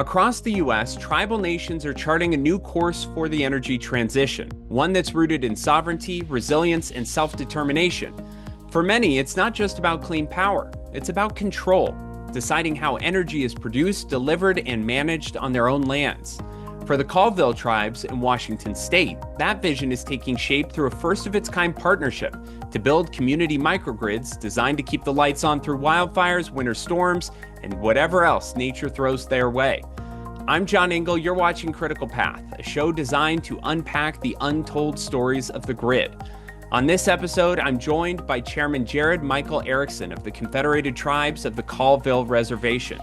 Across the US, tribal nations are charting a new course for the energy transition, one that's rooted in sovereignty, resilience, and self determination. For many, it's not just about clean power, it's about control, deciding how energy is produced, delivered, and managed on their own lands. For the Colville Tribes in Washington state, that vision is taking shape through a first of its kind partnership to build community microgrids designed to keep the lights on through wildfires, winter storms, and whatever else nature throws their way. I'm John Engel, you're watching Critical Path, a show designed to unpack the untold stories of the grid. On this episode, I'm joined by Chairman Jarred-Michael Erickson of the Confederated Tribes of the Colville Reservation.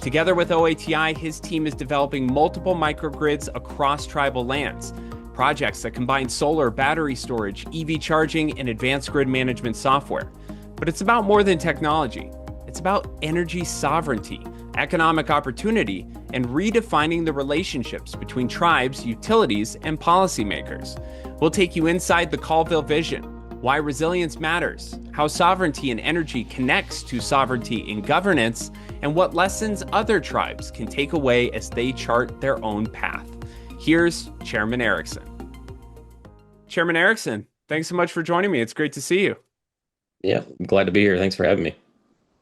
Together with OATI, his team is developing multiple microgrids across tribal lands, projects that combine solar, battery storage, EV charging, and advanced grid management software. But it's about more than technology. It's about energy sovereignty, economic opportunity, and redefining the relationships between tribes, utilities, and policymakers. We'll take you inside the Colville vision, why resilience matters, how sovereignty in energy connects to sovereignty in governance, and what lessons other tribes can take away as they chart their own path. Here's Chairman Erickson. Chairman Erickson, thanks so much for joining me. It's great to see you. Yeah, I'm glad to be here. Thanks for having me.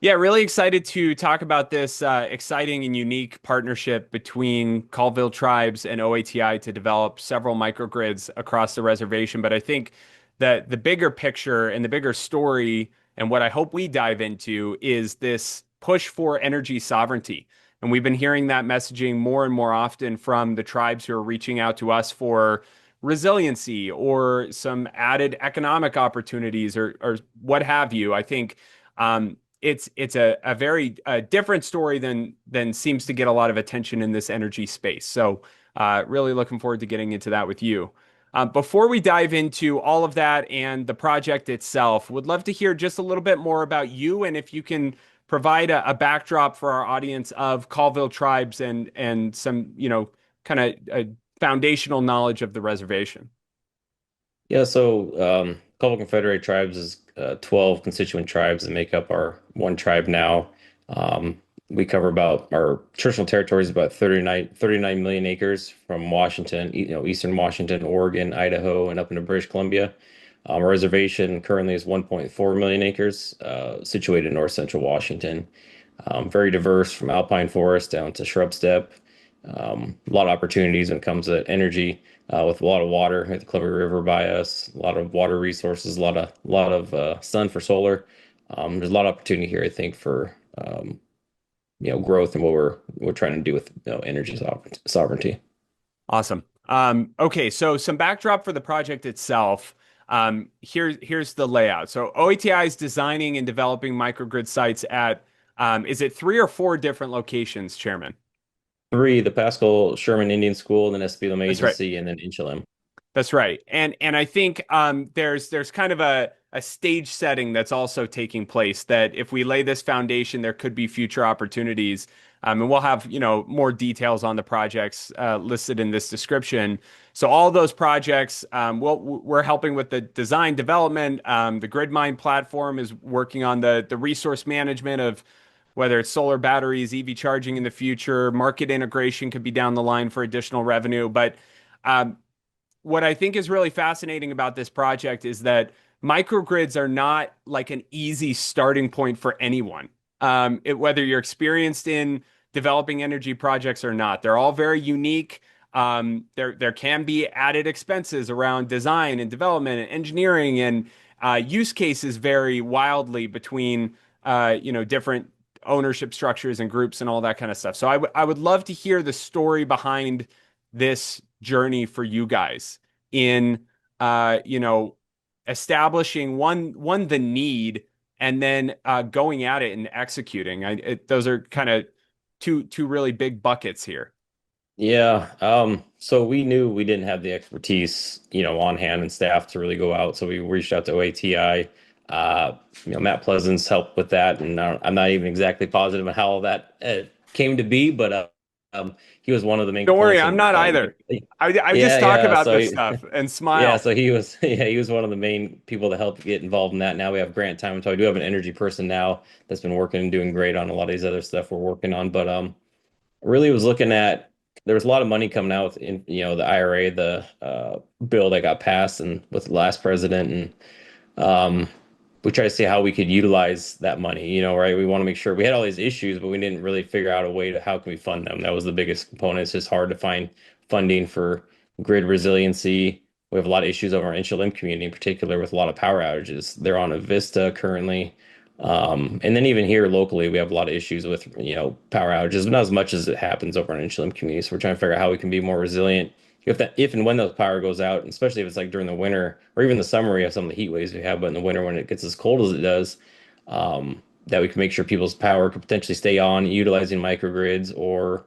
Yeah, really excited to talk about this exciting and unique partnership between Colville Tribes and OATI to develop several microgrids across the reservation. But I think that the bigger picture and the bigger story, and what I hope we dive into, is this push for energy sovereignty. And we've been hearing that messaging more and more often from the tribes who are reaching out to us for resiliency or some added economic opportunities or what have you. I think it's a very different story than seems to get a lot of attention in this energy space. So really looking forward to getting into that with you. Before we dive into all of that and the project itself, would love to hear just a little bit more about you, and if you can provide a backdrop for our audience of Colville Tribes and some, kind of foundational knowledge of the reservation. Yeah, so Colville Confederated Tribes is 12 constituent tribes that make up our one tribe now. We cover about our traditional territory is about 39 million acres from Washington, eastern Washington, Oregon, Idaho, and up into British Columbia. Our reservation currently is 1.4 million acres, situated in north central Washington. Very diverse from alpine forest down to shrub steppe. A lot of opportunities when it comes to energy, with a lot of water at the Clever River by us, a lot of water resources, a lot of sun for solar. There's a lot of opportunity here, I think, for growth and what we're trying to do with energy sovereignty. Awesome. Okay, so some backdrop for the project itself. Here's the layout. So OATI is designing and developing microgrid sites at, is it 3 or 4 different locations, Chairman? 3, the Pascal Sherman Indian School, and then Espelum That's right. Agency, and then Inchalim. That's right. And I think there's kind of a stage setting that's also taking place, that if we lay this foundation, there could be future opportunities. And we'll have, more details on the projects listed in this description. So all those projects, we're helping with the design development. The GridMind platform is working on the resource management of whether it's solar batteries, EV charging in the future. Market integration could be down the line for additional revenue. But what I think is really fascinating about this project is that microgrids are not like an easy starting point for anyone. Whether you're experienced in developing energy projects or not, they're all very unique. There can be added expenses around design and development and engineering, and use cases vary wildly between different ownership structures and groups and all that kind of stuff. So I would love to hear the story behind this journey for you guys in establishing the need, and then going at it and executing. Those are kind of two really big buckets here. Yeah. So we knew we didn't have the expertise, on hand and staff to really go out. So we reached out to OATI. Matt Pleasance helped with that, and I'm not even exactly positive on how that came to be, but he was one of the main. Don't worry, I'm not either. I just talk about so this stuff and smile. Yeah, so he was one of the main people to help get involved in that. Now we have Grant Time, so I do have an energy person now that's been working and doing great on a lot of these other stuff we're working on. But really was looking at there was a lot of money coming out in the IRA, the bill that got passed and with the last president, and we try to see how we could utilize that money, right? We want to make sure we had all these issues, but we didn't really figure out a way to how can we fund them. That was the biggest component. It's just hard to find funding for grid resiliency. We have a lot of issues over our inland community in particular with a lot of power outages. They're on a Vista currently. And then even here locally, we have a lot of issues with, power outages, but not as much as it happens over in inland communities. So we're trying to figure out how we can be more resilient if and when those power goes out, and especially if it's like during the winter or even the summer, we have some of the heat waves we have, but in the winter when it gets as cold as it does, that we can make sure people's power could potentially stay on utilizing microgrids or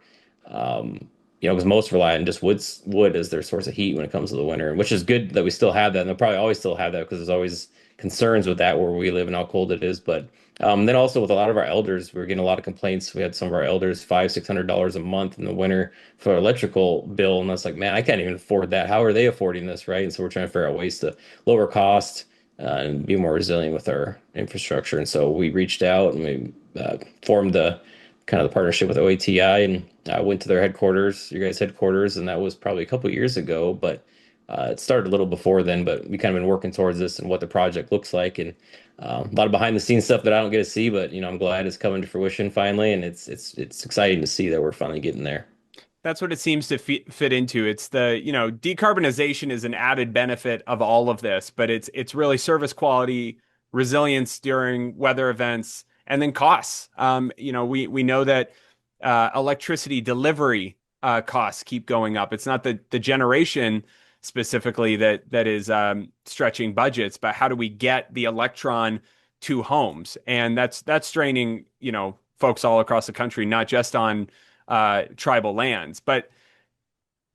because most rely on just wood as their source of heat when it comes to the winter, which is good that we still have that, and they'll probably always still have that because there's always concerns with that where we live and how cold it is. But then also with a lot of our elders, we are getting a lot of complaints. We had some of our elders $500-600 a month in the winter for electrical bill, and that's like, man, I can't even afford that. How are they affording this, right? And so we're trying to figure out ways to lower cost and be more resilient with our infrastructure. And so we reached out and we formed the kind of the partnership with OATI, and I went to their headquarters, your guys' headquarters, and that was probably a couple of years ago, but it started a little before then, but we kind of been working towards this and what the project looks like, and a lot of behind the scenes stuff that I don't get to see, but I'm glad it's coming to fruition finally, and it's exciting to see that we're finally getting there. That's what it seems to fit into. It's decarbonization is an added benefit of all of this, but it's really service quality, resilience during weather events, and then costs. We know that electricity delivery costs keep going up. It's not the generation specifically that is stretching budgets, but how do we get the electron to homes? And that's straining, folks all across the country, not just on tribal lands. But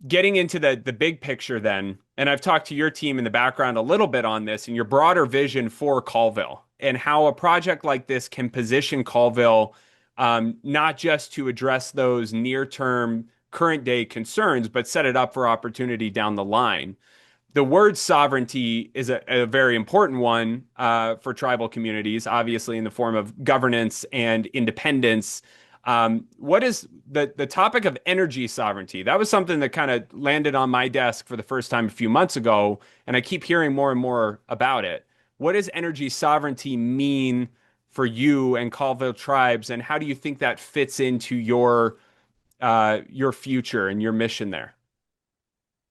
getting into the big picture then, and I've talked to your team in the background a little bit on this and your broader vision for Colville and how a project like this can position Colville not just to address those near-term current day concerns, but set it up for opportunity down the line. The word sovereignty is a very important one for tribal communities, obviously in the form of governance and independence. What is the topic of energy sovereignty? That was something that kind of landed on my desk for the first time a few months ago, and I keep hearing more and more about it. What does energy sovereignty mean for you and Colville Tribes, and how do you think that fits into your future and your mission there?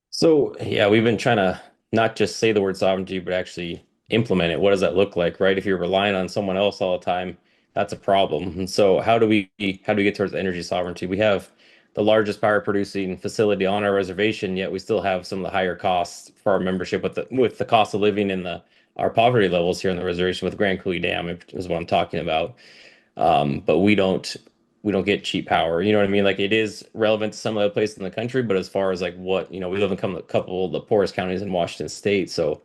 So yeah, we've been trying to not just say the word sovereignty, but actually implement it. What does that look like, right? If you're relying on someone else all the time, that's a problem. And so how do we get towards energy sovereignty? We have the largest power producing facility on our reservation, yet we still have some of the higher costs for our membership with the cost of living and the our poverty levels here on the reservation with Grand Coulee Dam is what I'm talking about. But we don't get cheap power. You know what I mean? Like it is relevant to some other places in the country, but as far as like what, we live in a couple of the poorest counties in Washington State. So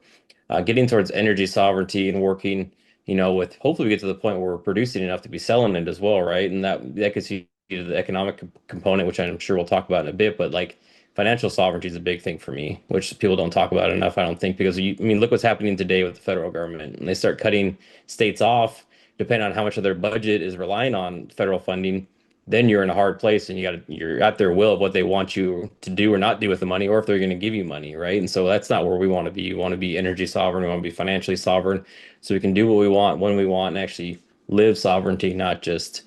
getting towards energy sovereignty and working, with hopefully we get to the point where we're producing enough to be selling it as well, right? And that gets you to the economic component, which I'm sure we'll talk about in a bit, but like financial sovereignty is a big thing for me, which people don't talk about enough, I don't think, because look what's happening today with the federal government. And they start cutting states off, depending on how much of their budget is relying on federal funding, then you're in a hard place and you're at their will of what they want you to do or not do with the money, or if they're going to give you money, right? And so that's not where we want to be. We want to be energy sovereign. We want to be financially sovereign, so we can do what we want when we want and actually live sovereignty, not just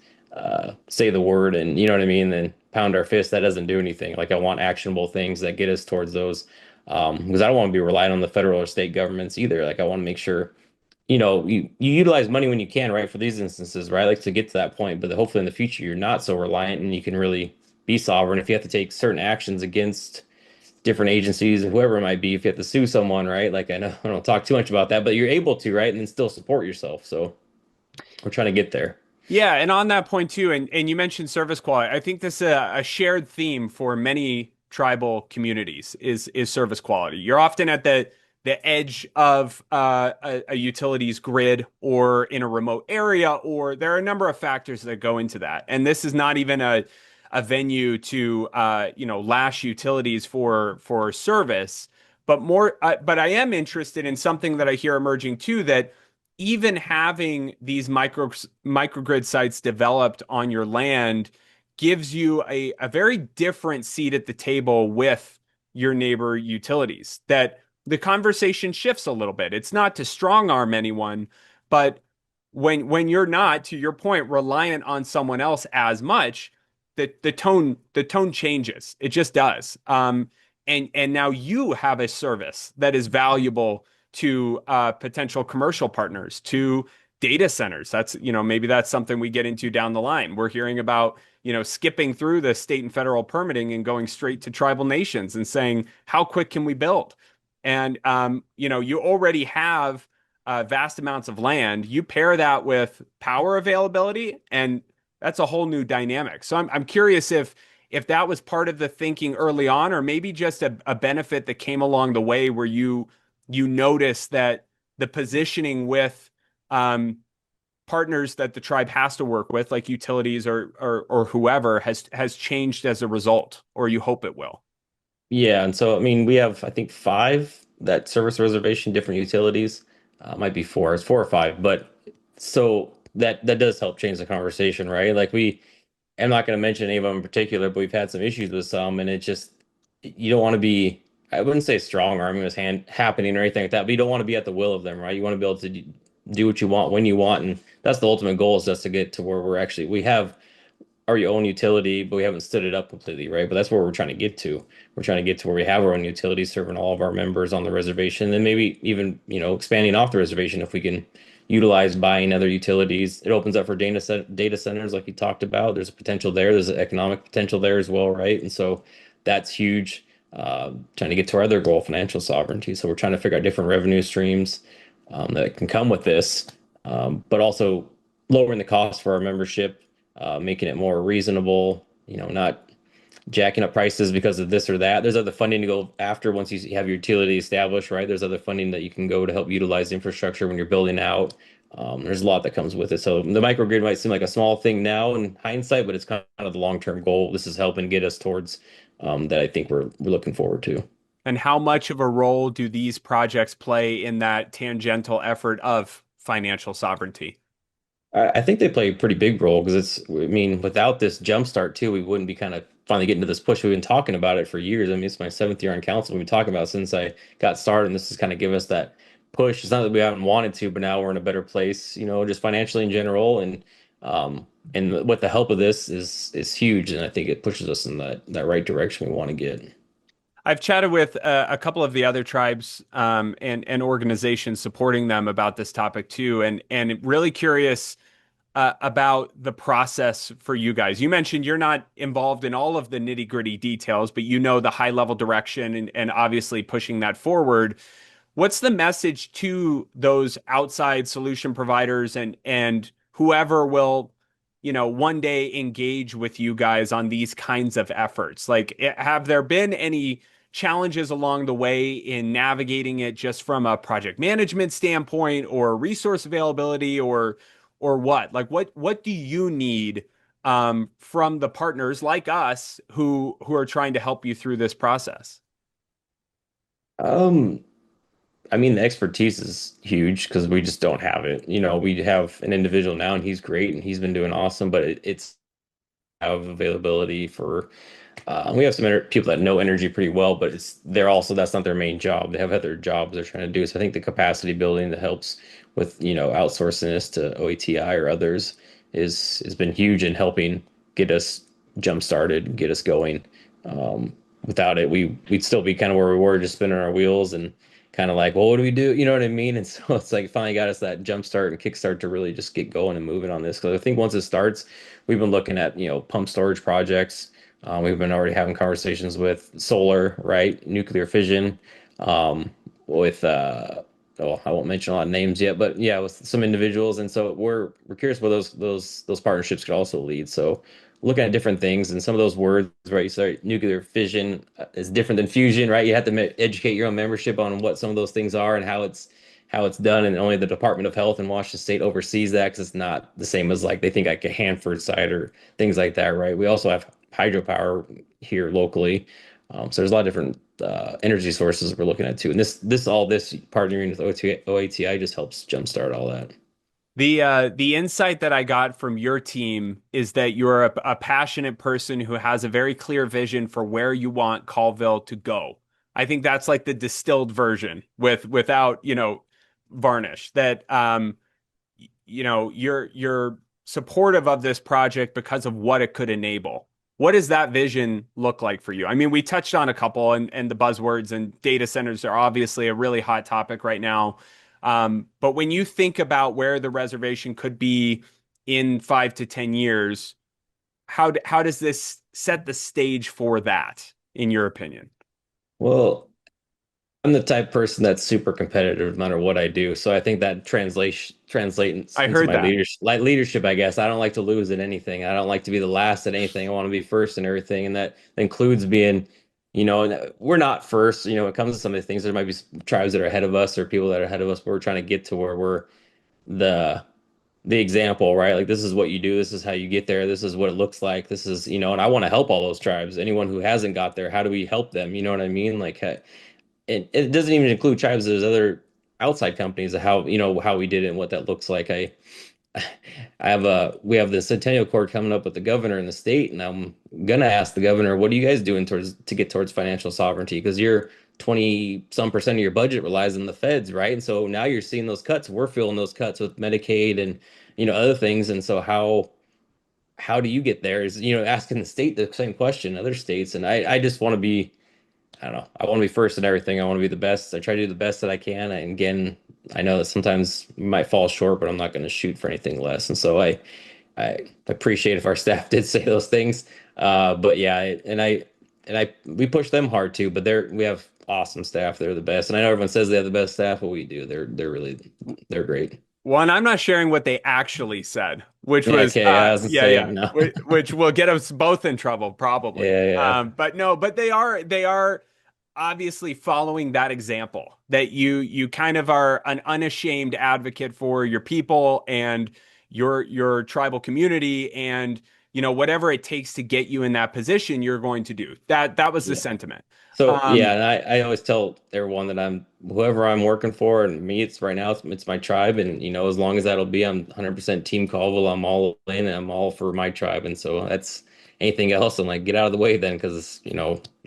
say the word and you know what I mean, then pound our fist. That doesn't do anything. Like I want actionable things that get us towards those, because I don't want to be relying on the federal or state governments either. Like I want to make sure you utilize money when you can, right? For these instances, right? Like to get to that point, but hopefully in the future you're not so reliant and you can really be sovereign. If you have to take certain actions against different agencies and whoever it might be, if you have to sue someone, right? Like I know I don't talk too much about that, but you're able to, right? And then still support yourself. So we're trying to get there. Yeah, and on that point too, and you mentioned service quality. I think this is a shared theme for many tribal communities is service quality. You're often at the edge of a utilities grid or in a remote area, or there are a number of factors that go into that. And this is not even a venue to lash utilities for service, but more. But I am interested in something that I hear emerging too, that even having these microgrid sites developed on your land gives you a very different seat at the table with your neighbor utilities, that the conversation shifts a little bit. It's not to strong arm anyone, but when you're not, to your point, reliant on someone else as much, the tone changes. It just does. And now you have a service that is valuable to potential commercial partners, to data centers. That's, maybe that's something we get into down the line. We're hearing about, skipping through the state and federal permitting and going straight to tribal nations and saying, how quick can we build? And you already have vast amounts of land. You pair that with power availability, and that's a whole new dynamic. So I'm curious if that was part of the thinking early on, or maybe just a benefit that came along the way where you notice that the positioning with partners that the tribe has to work with, like utilities or whoever, has changed as a result, or you hope it will. Yeah, and so I mean, we have I think five that service reservation, different utilities. Might be four, it's four or five, but so that does help change the conversation, right? Like I'm not going to mention any of them in particular, but we've had some issues with some, and it just you don't want to be. I wouldn't say strong arming was happening or anything like that, but you don't want to be at the will of them, right? You want to be able to do what you want when you want, and that's the ultimate goal is just to get to where we have our own utility, but we haven't stood it up completely, right? But that's where we're trying to get to. We're trying to get to where we have our own utility serving all of our members on the reservation, and maybe even, expanding off the reservation if we can utilize buying other utilities. It opens up for data centers like you talked about. There's a potential there. There's an economic potential there as well, right? And so that's huge. Trying to get to our other goal, financial sovereignty. So we're trying to figure out different revenue streams that can come with this, but also lowering the cost for our membership, making it more reasonable, not jacking up prices because of this or that. There's other funding to go after once you have your utility established, right? There's other funding that you can go to help utilize the infrastructure when you're building out. There's a lot that comes with it. So the microgrid might seem like a small thing now in hindsight, but it's kind of the long-term goal. This is helping get us towards that I think we're looking forward to. And how much of a role do these projects play in that tangential effort of financial sovereignty? I think they play a pretty big role because I mean, without this jumpstart too, we wouldn't be kind of finally getting to this push. We've been talking about it for years. I mean, it's my seventh year on council. We've been talking about it since I got started, and this has kind of given us that push. It's not that we haven't wanted to, but now we're in a better place, just financially in general. And with the help of this is huge. And I think it pushes us in that right direction we want to get. I've chatted with a couple of the other tribes and organizations supporting them about this topic too, and really curious about the process for you guys. You mentioned you're not involved in all of the nitty-gritty details, but you know the high-level direction and obviously pushing that forward. What's the message to those outside solution providers and whoever will, one day engage with you guys on these kinds of efforts? Like, have there been any challenges along the way in navigating it just from a project management standpoint or resource availability or what? Like, what do you need from the partners like us who are trying to help you through this process? Um, I mean, the expertise is huge because we just don't have it. We have an individual now and he's great and he's been doing awesome, but it's have availability for we have some people that know energy pretty well, but they're also that's not their main job. They have other jobs they're trying to do. So I think the capacity building that helps with outsourcing this to OATI or others is has been huge in helping get us jump started, get us going. Without it, we'd still be kind of where we were, just spinning our wheels and kind of like, well, what do we do? You know what I mean? And so it's like finally got us that jump start and kickstart to really just get going and moving on this. Because I think once it starts, we've been looking at pump storage projects. We've been already having conversations with solar, right? Nuclear fission, with oh, I won't mention a lot of names yet, but yeah, with some individuals, and so we're curious where those partnerships could also lead. So looking at different things and some of those words, right? You start nuclear fission is different than fusion, right? You have to educate your own membership on what some of those things are and how it's done, and only the Department of Health in Washington State oversees that because it's not the same as like they think like a Hanford site or things like that, right? We also have hydropower here locally, so there's a lot of different energy sources we're looking at too. And this partnering with OATI just helps jumpstart all that. The insight that I got from your team is that you're a passionate person who has a very clear vision for where you want Colville to go. I think that's like the distilled version without, varnish. That you're supportive of this project because of what it could enable. What does that vision look like for you? I mean, we touched on a couple, and the buzzwords, and data centers are obviously a really hot topic right now. But when you think about where the reservation could be in 5 to 10 years, how does this set the stage for that, in your opinion? Well, I'm the type of person that's super competitive no matter what I do. So I think that translates I into heard my that. leadership, I guess. I don't like to lose at anything. I don't like to be the last at anything. I want to be first in everything. And that includes being, we're not first, when it comes to some of the things, there might be tribes that are ahead of us or people that are ahead of us, but we're trying to get to where we're the the example, right? Like this is what you do, this is how you get there, this is what it looks like, this is, and I want to help all those tribes. Anyone who hasn't got there, how do we help them? You know what I mean? Like, it doesn't even include tribes. There's other outside companies of how, how we did it and what that looks like. We have the Centennial Court coming up with the governor in the state, and I'm gonna ask the governor, what are you guys doing to get towards financial sovereignty? Because you're 20 some percent of your budget relies on the feds, right? And so now you're seeing those cuts. We're feeling those cuts with Medicaid and other things. And so how do you get there? Is asking the state the same question, other states. And I just want to be, I don't know. I want to be first in everything. I want to be the best. I try to do the best that I can. And again, I know that sometimes we might fall short, but I'm not going to shoot for anything less. And so I appreciate if our staff did say those things. But yeah, we push them hard too. But we have awesome staff. They're the best. And I know everyone says they have the best staff, but we do. They're great. One, I'm not sharing what they actually said, which Yeah, was, okay. I was gonna yeah, say yeah, no. which will get us both in trouble, probably. Yeah, yeah, But no, but they are obviously following that example that you kind of are an unashamed advocate for your people and your tribal community, and whatever it takes to get you in that position, you're going to do. That was the yeah. sentiment. So Um, yeah, and I always tell everyone that I'm whoever I'm working for, and me, it's right now it's my tribe, and as long as that'll be, I'm 100% Team Colville. I'm all in, and I'm all for my tribe, and so that's anything else. I'm like, get out of the way then, because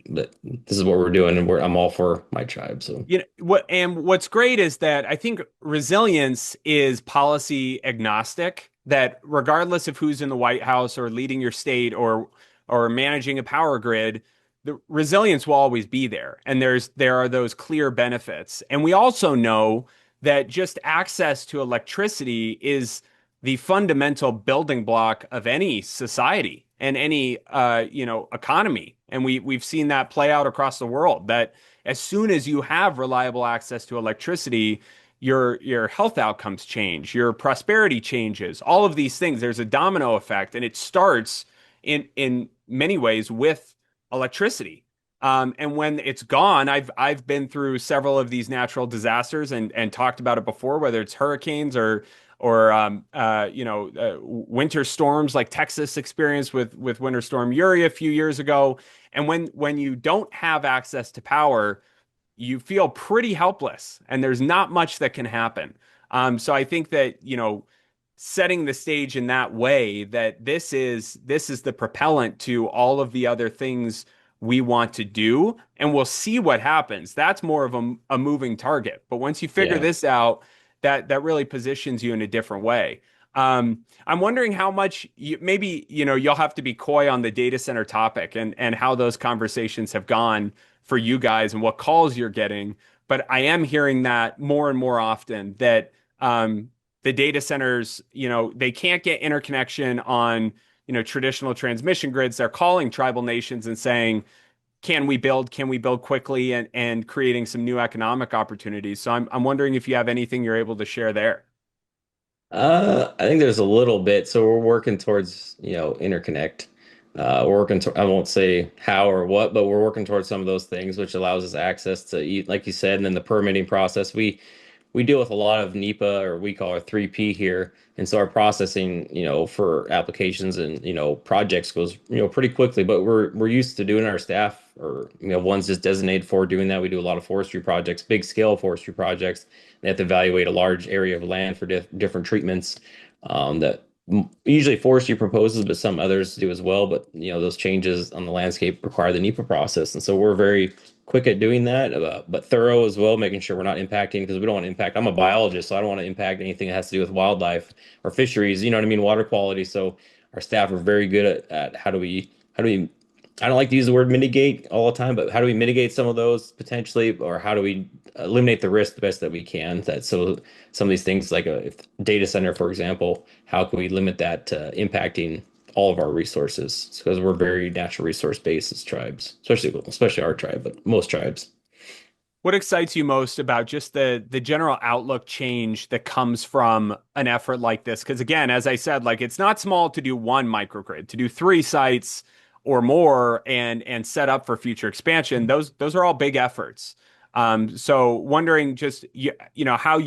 that this is what we're doing, and I'm all for my tribe. So what's great is that I think resilience is policy agnostic, that regardless of who's in the White House or leading your state or managing a power grid, the resilience will always be there. And there are those clear benefits. And we also know that just access to electricity is the fundamental building block of any society and any economy. And we've seen that play out across the world, that as soon as you have reliable access to electricity, your health outcomes change, your prosperity changes, all of these things. There's a domino effect, and it starts in many ways with electricity. And when it's gone, I've been through several of these natural disasters and talked about it before, whether it's hurricanes or winter storms like Texas experienced with Winter Storm Uri a few years ago. And when you don't have access to power, you feel pretty helpless, and there's not much that can happen. So I think that setting the stage in that way, that this is the propellant to all of the other things we want to do, and we'll see what happens. That's more of a moving target. But once you figure yeah. this out, that really positions you in a different way. I'm wondering how much maybe you'll have to be coy on the data center topic and how those conversations have gone for you guys and what calls you're getting. But I am hearing that more and more often, that the data centers, they can't get interconnection on traditional transmission grids. They're calling tribal nations and saying, can we build? Can we build quickly, and creating some new economic opportunities? So I'm wondering if you have anything you're able to share there. I think there's a little bit. So we're working towards, interconnect. We're working to, I won't say how or what, but we're working towards some of those things, which allows us access to, like you said, and then the permitting process. we deal with a lot of NEPA, or we call our 3P here. And so our processing, for applications and, projects goes, pretty quickly, but we're used to doing our staff, or, one's just designated for doing that. We do a lot of forestry projects, big scale forestry projects. They have to evaluate a large area of land for different treatments, that usually forestry proposes, but some others do as well. But those changes on the landscape require the NEPA process, and so we're very quick at doing that, but thorough as well, making sure we're not impacting, because we don't want to impact. I'm a biologist, so I don't want to impact anything that has to do with wildlife or fisheries. You know what I mean? Water quality. So our staff are very good at how do we I don't like to use the word mitigate all the time, but how do we mitigate some of those potentially, or how do we eliminate the risk the best that we can? That so some of these things, like a data center, for example, how can we limit that to impacting all of our resources? Because we're very natural resource based as tribes, especially our tribe, but most tribes. What excites you most about just the general outlook change that comes from an effort like this? Because again, as I said, like it's not small to do one microgrid, to do three sites or more and set up for future expansion. Those are all big efforts. So wondering just how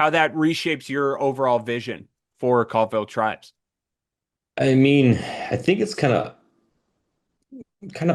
that reshapes your overall vision for Colville Tribes. I mean, I think it's kind of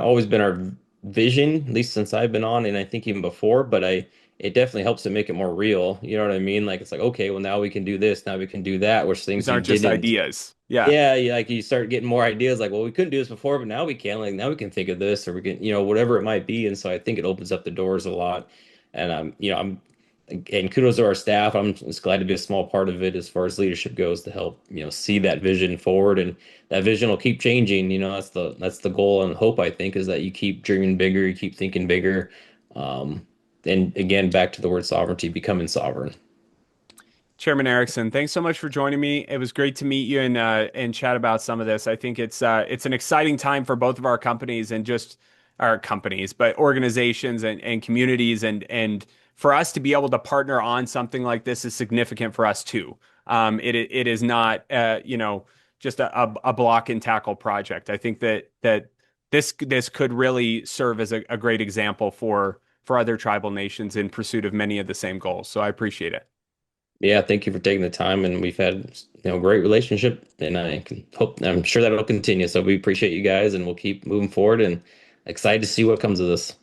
always been our vision, at least since I've been on, and I think even before, but it definitely helps to make it more real. You know what I mean? Like it's like, okay, well now we can do this, now we can do that, which These things you aren't just didn't. ideas. Yeah. Yeah, like you start getting more ideas like, well, we couldn't do this before, but now we can. Like now we can think of this, or we can, whatever it might be. And so I think it opens up the doors a lot. And I'm and kudos to our staff. I'm just glad to be a small part of it as far as leadership goes, to help, see that vision forward, and that vision will keep changing. That's the goal and hope, I think, is that you keep dreaming bigger, you keep thinking bigger. Um, and again, back to the word sovereignty, becoming sovereign. Chairman Erickson, thanks so much for joining me. It was great to meet you and chat about some of this. I think it's an exciting time for both of our companies and just our companies, but organizations and communities and for us to be able to partner on something like this is significant for us too. It is not just a block and tackle project. I think that this could really serve as a great example for other tribal nations in pursuit of many of the same goals. So I appreciate it. Yeah, thank you for taking the time, and we've had, great relationship, and I'm sure that'll continue. So we appreciate you guys, and we'll keep moving forward, and excited to see what comes of this.